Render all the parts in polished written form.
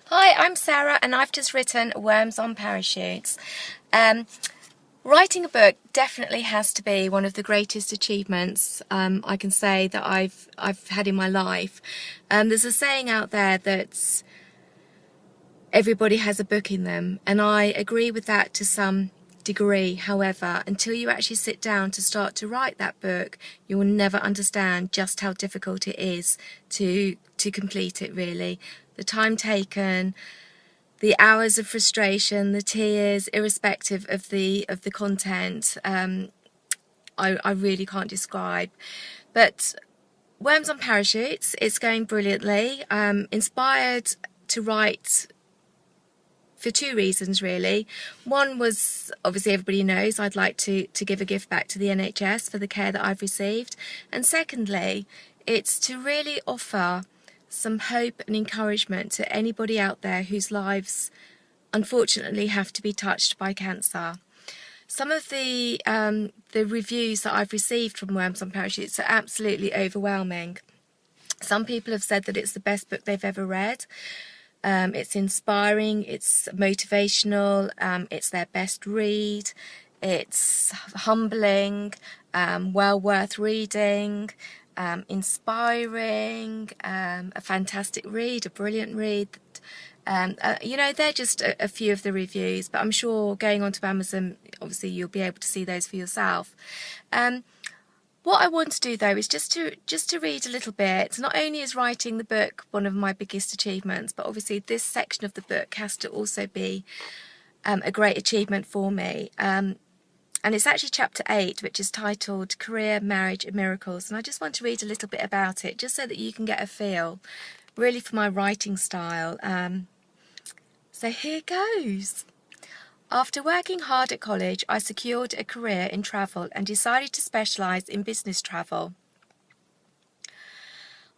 Hi, I'm Sarah and I've just written Worms on Parachutes. Writing a book definitely has to be one of the greatest achievements I can say that I've had in my life. There's a saying out there that everybody has a book in them, and I agree with that to some degree. However, until you actually sit down to start to write that book, you will never understand just how difficult it is to complete it, really. The time taken, the hours of frustration, the tears, irrespective of the content, I really can't describe. But Worms on Parachutes, it's going brilliantly. Inspired to write for two reasons, really. One was, obviously everybody knows, I'd like to give a gift back to the NHS for the care that I've received. And secondly, it's to really offer some hope and encouragement to anybody out there whose lives unfortunately have to be touched by cancer. Some of the reviews that I've received from Worms on Parachutes are absolutely overwhelming. Some people have said that it's the best book they've ever read. It's inspiring, it's motivational, it's their best read, it's humbling, well worth reading, inspiring, a fantastic read, a brilliant read. You know, they're just a few of the reviews, but I'm sure going onto Amazon, obviously you'll be able to see those for yourself. What I want to do though is just to read a little bit. Not only is writing the book one of my biggest achievements, but obviously this section of the book has to also be a great achievement for me. And it's actually chapter 8, which is titled Career, Marriage and Miracles. And I just want to read a little bit about it, just so that you can get a feel, really, for my writing style. So here goes. After working hard at college, I secured a career in travel and decided to specialise in business travel.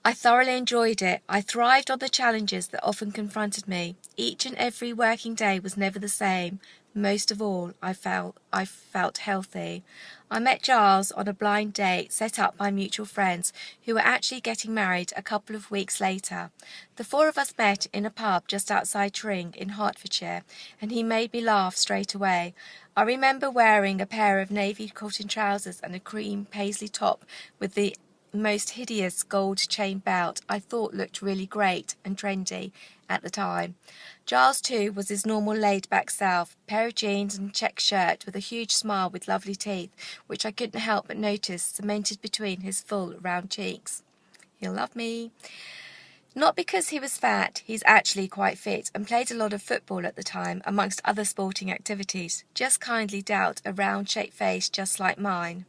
I thoroughly enjoyed it. I thrived on the challenges that often confronted me. Each and every working day was never the same. Most of all, I felt healthy. I met Giles on a blind date set up by mutual friends who were actually getting married a couple of weeks later. The four of us met in a pub just outside Tring in Hertfordshire, and he made me laugh straight away. I remember wearing a pair of navy cotton trousers and a cream paisley top with the most hideous gold chain belt I thought looked really great and trendy at the time. Giles too was his normal laid-back self, pair of jeans and check shirt with a huge smile with lovely teeth, which I couldn't help but notice cemented between his full round cheeks. He'll love me. Not because he was fat, he's actually quite fit and played a lot of football at the time, amongst other sporting activities. Just kindly dealt a round-shaped face just like mine.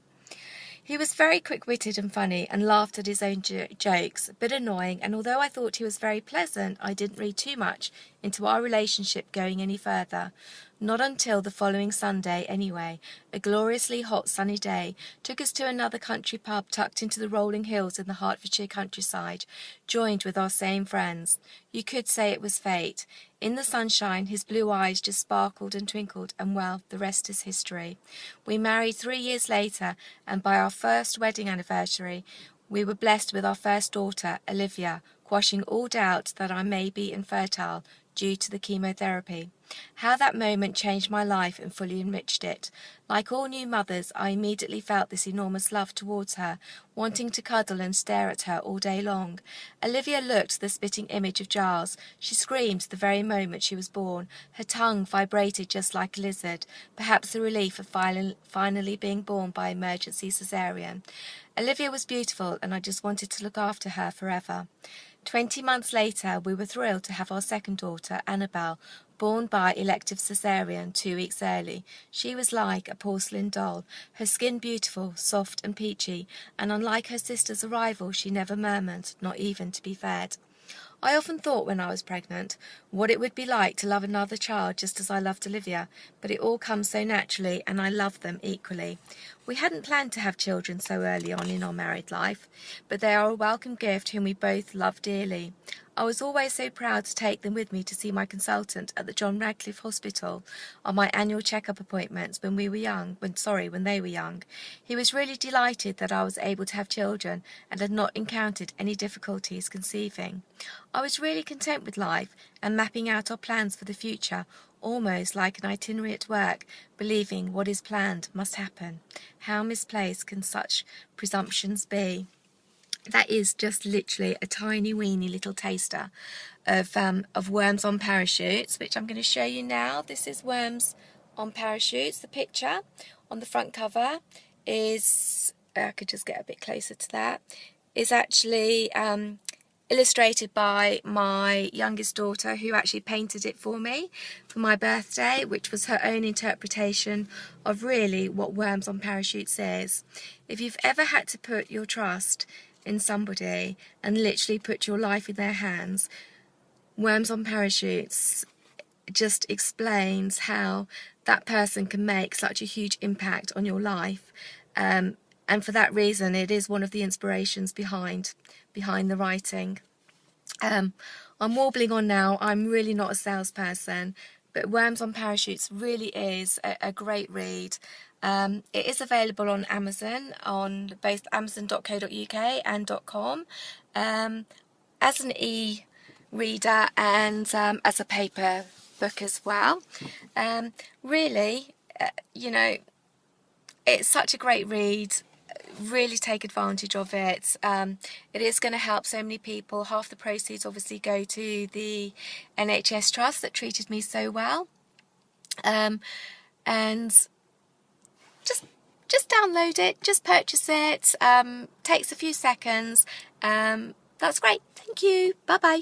He was very quick-witted and funny and laughed at his own jokes, a bit annoying, and although I thought he was very pleasant, I didn't read too much into our relationship going any further. Not until the following Sunday, anyway. A gloriously hot sunny day took us to another country pub tucked into the rolling hills in the Hertfordshire countryside, joined with our same friends. You could say it was fate. In the sunshine, his blue eyes just sparkled and twinkled, and well, the rest is history. We married 3 years later, and by our first wedding anniversary, we were blessed with our first daughter, Olivia, quashing all doubt that I may be infertile due to the chemotherapy. How that moment changed my life and fully enriched it. Like all new mothers, I immediately felt this enormous love towards her, wanting to cuddle and stare at her all day long. Olivia looked the spitting image of Giles. She screamed the very moment she was born. Her tongue vibrated just like a lizard, perhaps the relief of finally being born by emergency caesarean. Olivia was beautiful, and I just wanted to look after her forever. 20 months later, we were thrilled to have our second daughter, Annabelle, born by elective caesarean 2 weeks early. She was like a porcelain doll, her skin beautiful, soft and peachy, and unlike her sister's arrival, she never murmured, not even to be fed. I often thought when I was pregnant what it would be like to love another child just as I loved Olivia, but it all comes so naturally and I love them equally. We hadn't planned to have children so early on in our married life, but they are a welcome gift whom we both love dearly. I was always so proud to take them with me to see my consultant at the John Radcliffe Hospital on my annual checkup appointments when they were young. He was really delighted that I was able to have children and had not encountered any difficulties conceiving. I was really content with life and mapping out our plans for the future, almost like an itinerary at work, believing what is planned must happen. How misplaced can such presumptions be? That is just literally a tiny weeny little taster of Worms on Parachutes, which I'm going to show you now. This is Worms on Parachutes. The picture on the front cover is, I could just get a bit closer to that, is actually illustrated by my youngest daughter, who actually painted it for me for my birthday, which was her own interpretation of really what Worms on Parachutes is. If you've ever had to put your trust in somebody and literally put your life in their hands, Worms on Parachutes just explains how that person can make such a huge impact on your life, and for that reason it is one of the inspirations behind the writing. I'm warbling on now. I'm really not a salesperson, but Worms on Parachutes really is a great read. It is available on Amazon, on both amazon.co.uk and .com, as an e-reader and as a paper book as well. Really, you know, it's such a great read. Really take advantage of it. It is going to help so many people. Half the proceeds obviously go to the NHS Trust that treated me so well. And just download it, just purchase it. Takes a few seconds. That's great. Thank you. Bye bye.